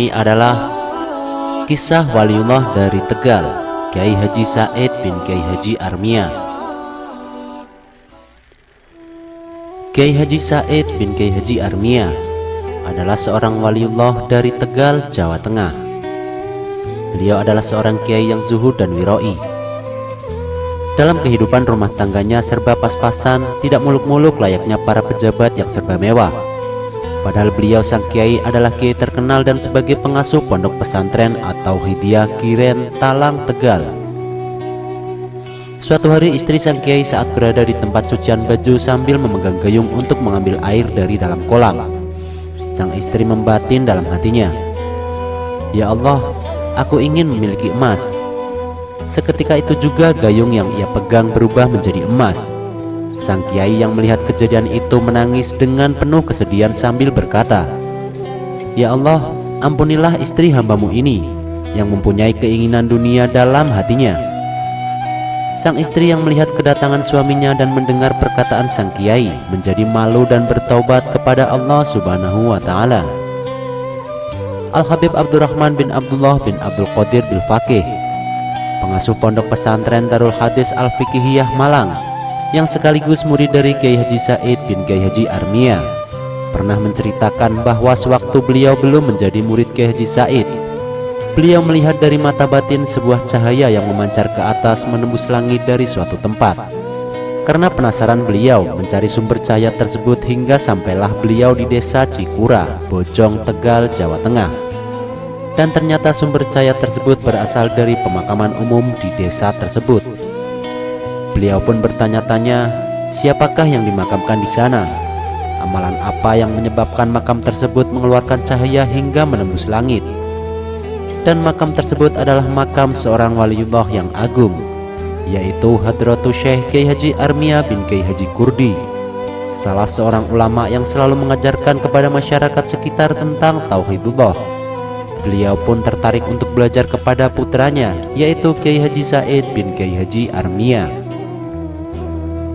ini adalah kisah waliullah dari Tegal, Kiai Haji Said bin Kiai Haji Armia. Kiai Haji Said bin Kiai Haji Armia adalah seorang waliullah dari Tegal, Jawa Tengah. Beliau adalah seorang kiai yang zuhud dan wiroi. Dalam kehidupan rumah tangganya serba pas-pasan, tidak muluk-muluk layaknya para pejabat yang serba mewah. Padahal beliau sang kiai adalah kiai terkenal dan sebagai pengasuh pondok pesantren atau Hidayah Giren Talang, Tegal. Suatu hari istri sang kiai saat berada di tempat cucian baju sambil memegang gayung untuk mengambil air dari dalam kolam. Sang istri membatin dalam hatinya, "Ya Allah, aku ingin memiliki emas." Seketika itu juga gayung yang ia pegang berubah menjadi emas. Sang kiai yang melihat kejadian itu menangis dengan penuh kesedihan sambil berkata, "Ya Allah, ampunilah istri hambamu ini yang mempunyai keinginan dunia dalam hatinya." Sang istri yang melihat kedatangan suaminya dan mendengar perkataan sang kiai menjadi malu dan bertaubat kepada Allah Subhanahu wa Ta'ala. Al-Habib Abdurrahman bin Abdullah bin Abdul Qadir bil Faqih, pengasuh pondok pesantren Darul Hadis Al-Fiqhiyah Malang, yang sekaligus murid dari Kiai Haji Said bin Kiai Haji Armia, pernah menceritakan bahwa sewaktu beliau belum menjadi murid Kiai Haji Said, beliau melihat dari mata batin sebuah cahaya yang memancar ke atas menembus langit dari suatu tempat. Karena penasaran beliau mencari sumber cahaya tersebut hingga sampailah beliau di desa Cikura, Bojong, Tegal, Jawa Tengah. Dan ternyata sumber cahaya tersebut berasal dari pemakaman umum di desa tersebut. Beliau pun bertanya-tanya, siapakah yang dimakamkan di sana? Amalan apa yang menyebabkan makam tersebut mengeluarkan cahaya hingga menembus langit? Dan makam tersebut adalah makam seorang waliullah yang agung, yaitu Hadratus Syekh Kiai Haji Armia bin Kiai Haji Kurdi, salah seorang ulama yang selalu mengajarkan kepada masyarakat sekitar tentang tauhidullah. Beliau pun tertarik untuk belajar kepada putranya, yaitu Kiai Haji Said bin Kiai Haji Armia.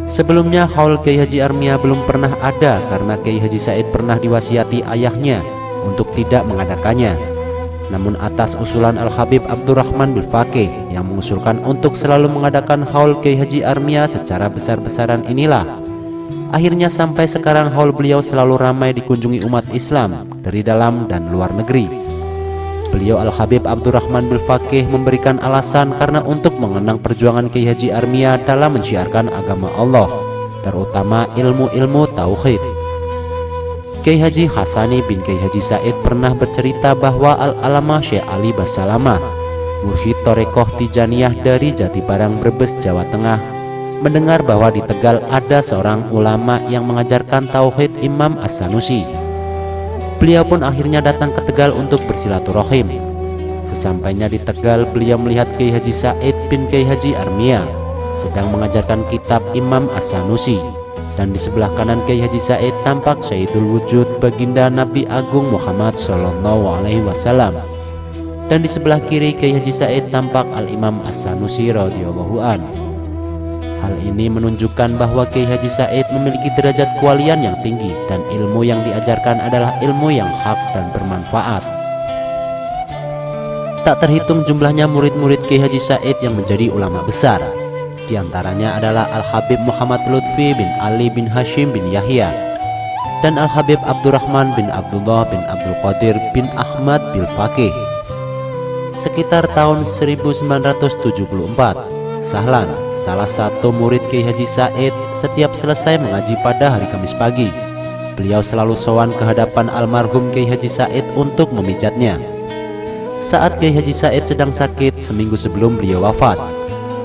Sebelumnya haul Kiai Haji Armia belum pernah ada karena Kiai Haji Said pernah diwasiati ayahnya untuk tidak mengadakannya. Namun atas usulan Al-Habib Abdurrahman bil Faqih yang mengusulkan untuk selalu mengadakan haul Kiai Haji Armia secara besar-besaran inilah, akhirnya sampai sekarang haul beliau selalu ramai dikunjungi umat Islam dari dalam dan luar negeri. Beliau Al-Habib Abdurrahman bil Faqih memberikan alasan karena untuk mengenang perjuangan Kiai Haji Armia dalam menciarkan agama Allah, terutama ilmu-ilmu tauhid. Kiai Haji Hasani bin Kiai Haji Said pernah bercerita bahwa Al-Alamah Syekh Ali Basalamah, mursyid Torekoh Tijaniyah dari Jatibarang, Brebes, Jawa Tengah, mendengar bahwa di Tegal ada seorang ulama yang mengajarkan tauhid, Imam As-Sanusi. Beliau pun akhirnya datang ke Tegal untuk bersilaturahim. Sesampainya di Tegal, beliau melihat Kiai Haji Said bin Kiai Haji Armia sedang mengajarkan kitab Imam As-Sanusi, dan di sebelah kanan Kiai Haji Said tampak Sayyidul Wujud Baginda Nabi Agung Muhammad Sallallahu Alaihi Wasallam, dan di sebelah kiri Kiai Haji Said tampak Al-Imam As-Sanusi radhiyallahu an. Hal ini menunjukkan bahwa Kiai Haji Said memiliki derajat kewalian yang tinggi dan ilmu yang diajarkan adalah ilmu yang hak dan bermanfaat. Tak terhitung jumlahnya murid-murid Kiai Haji Said yang menjadi ulama besar. Di antaranya adalah Al-Habib Muhammad Lutfi bin Ali bin Hashim bin Yahya dan Al-Habib Abdurrahman bin Abdullah bin Abdul Qadir bin Ahmad bil Faqih. Sekitar tahun 1974, Sahlan, salah satu murid Kiai Haji Said, setiap selesai mengaji pada hari Kamis pagi, beliau selalu sowan ke hadapan almarhum Kiai Haji Said untuk memijatnya. Saat Kiai Haji Said sedang sakit seminggu sebelum beliau wafat,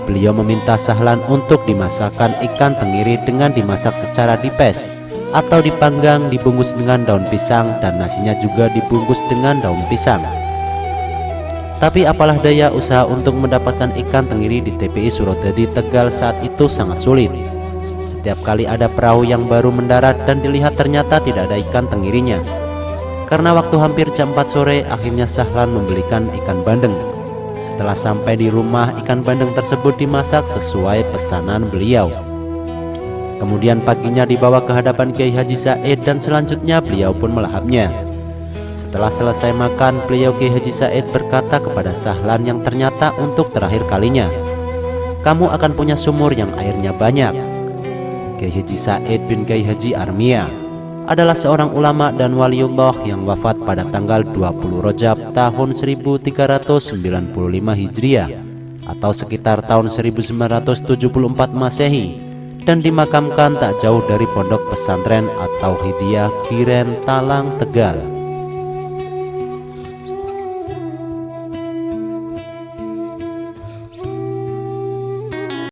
beliau meminta Sahlan untuk dimasakkan ikan tenggiri dengan dimasak secara dipes atau dipanggang, dibungkus dengan daun pisang, dan nasinya juga dibungkus dengan daun pisang. Tapi apalah daya, usaha untuk mendapatkan ikan tenggiri di TPI Surodadi Tegal saat itu sangat sulit. Setiap kali ada perahu yang baru mendarat dan dilihat ternyata tidak ada ikan tenggirinya. Karena waktu hampir jam 4 sore, akhirnya Sahlan membelikan ikan bandeng. Setelah sampai di rumah, ikan bandeng tersebut dimasak sesuai pesanan beliau. Kemudian paginya dibawa ke hadapan Kiai Haji Said dan selanjutnya beliau pun melahapnya. Setelah selesai makan, beliau Kiai Haji Said berkata kepada Sahlan yang ternyata untuk terakhir kalinya, "Kamu akan punya sumur yang airnya banyak." Kiai Haji Said bin Kiai Haji Armia adalah seorang ulama dan waliullah yang wafat pada tanggal 20 Rajab tahun 1395 Hijriah atau sekitar tahun 1974 Masehi, dan dimakamkan tak jauh dari pondok pesantren atau Hidayah Kiren, Talang, Tegal.